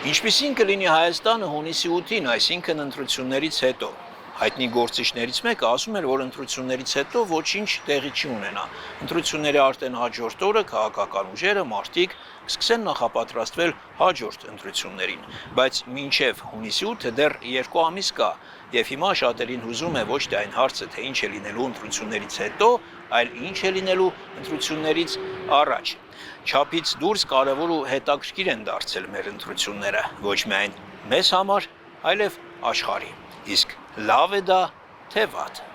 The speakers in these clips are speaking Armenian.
Ինչպիսին կլինի Հայաստանը հունիսի 8-ին, այսինքն ընտրություններից հետո։ Հայտնի գործիչներից մեկը ասում էր, որ ընտրություններից հետո ոչինչ տեղի չի ունենա։ Ընտրությունների արդեն հաջորդ օրը քաղաքական ուժերը, մարդիկ կսկսեն նախապատրաստվել հաջորդ ընտրություններին, բայց մինչև հունիսի 8-ը դեռ 2 ամիս կա, եւ հիմա շատերին հուզում է ոչ թե այն հարցը, թե ինչ է լինելու ընտրություններից հետո, այլ ինչ է լինելու ընտրություններից առաջ։ Չափից դուրս կարևոր ու հետաքրքիր են դարձել մեր ընտրությունները, ոչ միայն մեզ համար, այլև աշխարհի։ Իսկ լավ է դա, թե վատ։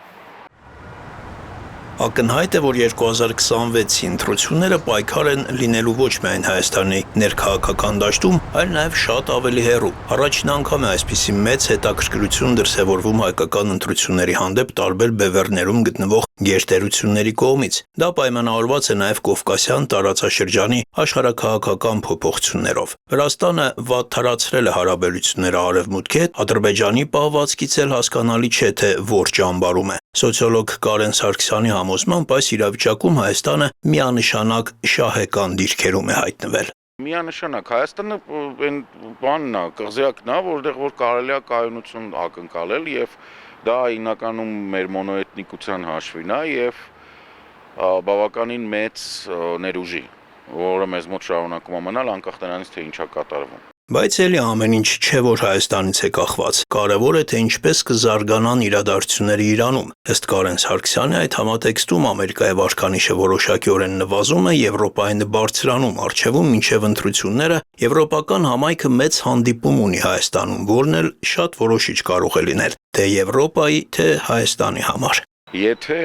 Ակնհայտ է, որ 2026-ի ընտրությունները պայքար են լինելու ոչ միայն Հայաստանի ներքաղաքական դաշտում, այլ նաև շատ ավելի հեռու։ Առաջին անգամ է այսպիսի մեծ հետաքրքրություն դրսևորվում հայկական ընտրությունների հանդեպ տարբեր բևեռներում գտնվող գերտերությունների կողմից։ Դա պայմանավորված է նաև կովկասյան տարածաշրջանի աշխարհաքաղաքական փոփոխություններով։ Վրաստանը վատթարացրել է հարաբերությունները արևմուտքի հետ, Ադրբեջանի պահվածքից էլ հասկանալի չէ, թե որ ճամբարում է։ Սոցիոլոգ Կարեն Սարգսյանի համոզմամբ այս իրավիճակում Հայաստանը միանշանակ շահեկան դիրքերում է հայտնվել։ Միանշանակ Հայաստանը այն բանն է, կղզյակն է, որտեղ որ կարելի է կայունություն ակնկալել եւ դա հիմնականում մեր մոնոէթնիկության հաշվին է եւ բավականին մեծ ներուժի, որը մեզ մոտ շարունակում է մնալ անկախ նրանից թե ինչա կատարվում։ Բայց էլի ամեն ինչ չէ, որ Հայաստանից է կախված։ Կարևոր է, թե ինչպես կզարգանան իրադարձությունները Իրանում։ Ըստ Կարեն Սարգսյանի այդ համատեքստում Ամերիկայի վարկանիշը որոշակիորեն նվազում է, Եվրոպային բարձրանում, առջևում մինչև ընտրությունները եվրոպական համայնքը մեծ հանդիպում ունի Հայաստանում, որն էլ շատ որոշիչ կարող է լինել, թե Եվրոպայի, թե Հայաստանի համար։ Եթե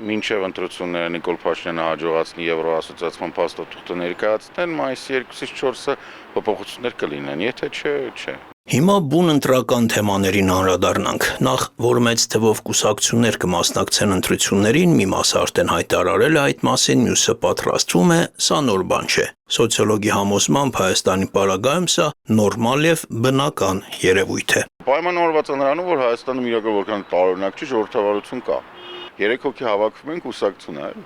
մինչև ընտրությունները Նիկոլ Փաշինյանը հաջողացնի Եվրոասոցիացիան փաստաթուղթը ներկայացնեն, մայիսի 2-ից 4-ը փոփոխություններ կլինեն, եթե չէ։ Հիմա բուն ընտրական թեմաներին անդրադառնանք։ Նախ, որ մեծ թվով կուսակցություններ կմասնակցեն ընտրություններին, մի մասը արդեն հայտարարել է այդ մասին, մյուսը պատրաստվում է, սա նոր բան չէ։ Սոցիոլոգի համոզմամբ Հայաստանի պարագայում սա նորմալ եւ բնական երևույթ է։ Պայմանավորված է նրանով, որ Հայաստանում իրական որքան տարօրինակ չի, ժողովրդավարություն կա։ 3 հոգի հավաքվում են կուսակցություն այլ։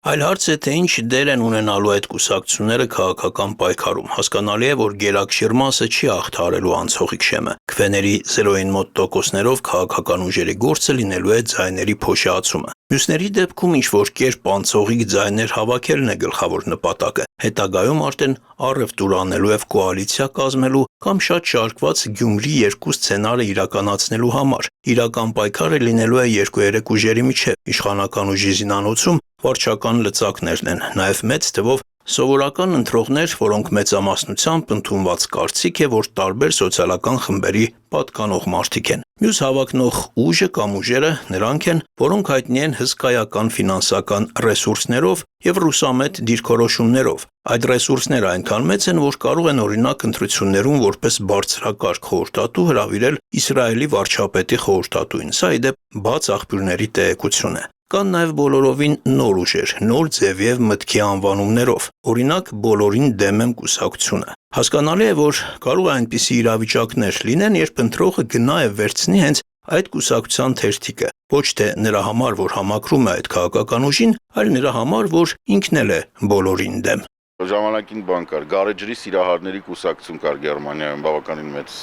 Այլ հարց է, թե ինչ դեր են ունենալու այդ կուսակցությունները քաղաքական պայքարում։ Հասկանալի է, որ գերակշիռ մասը չի հաղթահարելու անցողիկ շեմը։ Քվեների 0-ին մոտ տոկոսներով քաղաքական ուժերի գործը լինելու է ձայների փոշիացումը։ Մյուսների դեպքում ինչ-որ կերպ անցողիկ ձայներ հավաքելն է գլխավոր նպատակը։ Հետագայում արդեն առևտուր անելու եւ կոալիցիա կազմելու կամ շատ շարքված Գյումրի 2 սցենարը իրականացնելու համար։ Իրական պայքարը լինելու է 2-3 ուժերի միջև։ Իշխանական ուժի զինանոցում վարչական լծակներն են, նաև մեծ թվով սովորական ընտրողներ, որոնք մեծամասնությամբ ընդունված կարծիք է, որ տարբեր սոցիալական խմբերի պատկանող մարդիկ են։ Մյուս հավակնող ուժը կամ ուժերը նրանք են, որոնք հայտնի են հսկայական ֆինանսական ռեսուրսներով եւ ռուսամետ դիրքորոշումներով։ Այդ ռեսուրսները այնքան մեծ են, որ կարող են օրինակ ընտրություններում որպես բարձրակարգ խորհրդատու հրավիրել Իսրայելի վարչապետի խորհրդատուին։ Սա ի դեպ բաց աղբյուրների տեղեկություն է։ Կան նաև բոլորովին նոր ուժեր, նոր ձև եւ մտքի անվանումներով։ Օրինակ, բոլորին դեմ եմ կուսակցությունը։ Հասկանալի է, որ կարող է այնպիսի իրավիճակներ լինեն, երբ ընտրողը գնա եւ վերցնի հենց այդ կուսակցության թերթիկը, ոչ թե նրա համար, որ համակրում է այդ քաղաքական ուժին, այլ նրա համար, որ ինքն էլ է բոլորին դեմ։ Ժամանակին բան կար, գարեջրի սիրահարների կուսակցություն կար Գերմանիայում, բավականին մեծ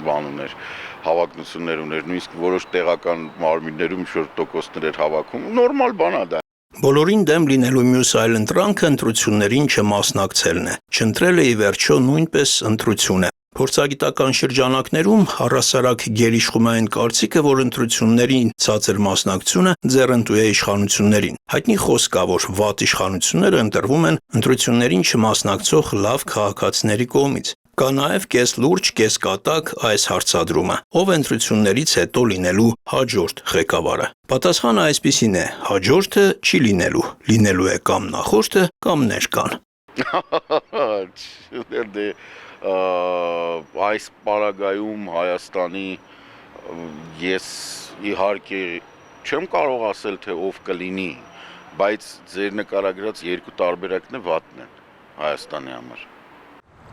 բան ուներ, հավակնություններ ուներ, նույնիսկ որոշ տեղական մարմիններում ինչ-որ տոկոսներ էր հավաքում, նորմալ բան է դա։ Բոլորին դեմ լինելու մյուս այլ ընտրանքը ընտրություններին չմասնակցելն է։ Չընտրելը ի վերջո նույնպես ընտրություն է։ Փորձագիտական շրջանակներում առհասարակ գերիշխումային կարծիքը, որ ընտրություններին ցածր մասնակցությունը ձեռնտու է իշխանություններին։ Հայտնի խոսք կա, որ վատ իշխանությունները ընտրվում են ընտրություններին չմասնակցող լավ քաղաքացիների կողմից։ Կա նաև կես լուրջ, կես կատակ այս հարցադրումը. ով ընտրություններից հետո լինելու հաջորդ ղեկավարը։ Պատասխանը այսպիսին է. հաջորդը չի լինելու է կամ նախորդը, կամ ներկան։ Այս պարագայում Հայաստանի ես իհարկե չեմ կարող ասել, թե ով կլինի, բայց ձեր նկարագրած երկու տարբերակն է վատն են Հայաստանի համար։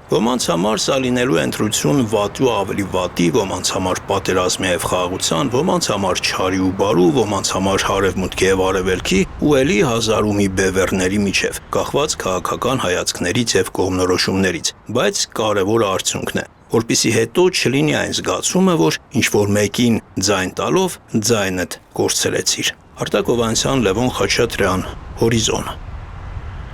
Ոմանց համար սա լինելու է ընտրություն վատու ավելի վատի, ոմանց համար պատերազմի եւ խաղաղության, ոմանց համար չարի ու բարու, ոմանց համար հարևմուտքի եւ արևելքի ու էլի հազար ու մի բևեռների միջև, կախված քաղաքական հայացքներից եւ կողմնորոշումներից, բայց կարևորը արդյունքն է։ որpիսի հետո չլինի այն զգացումը, որ ինչ-որ մեկին ձայն տալով ձայնդ կորցրեցիր։ Արտակ Հովհաննիսյան, Լևոն Խաչատրյան, Հորիզոն։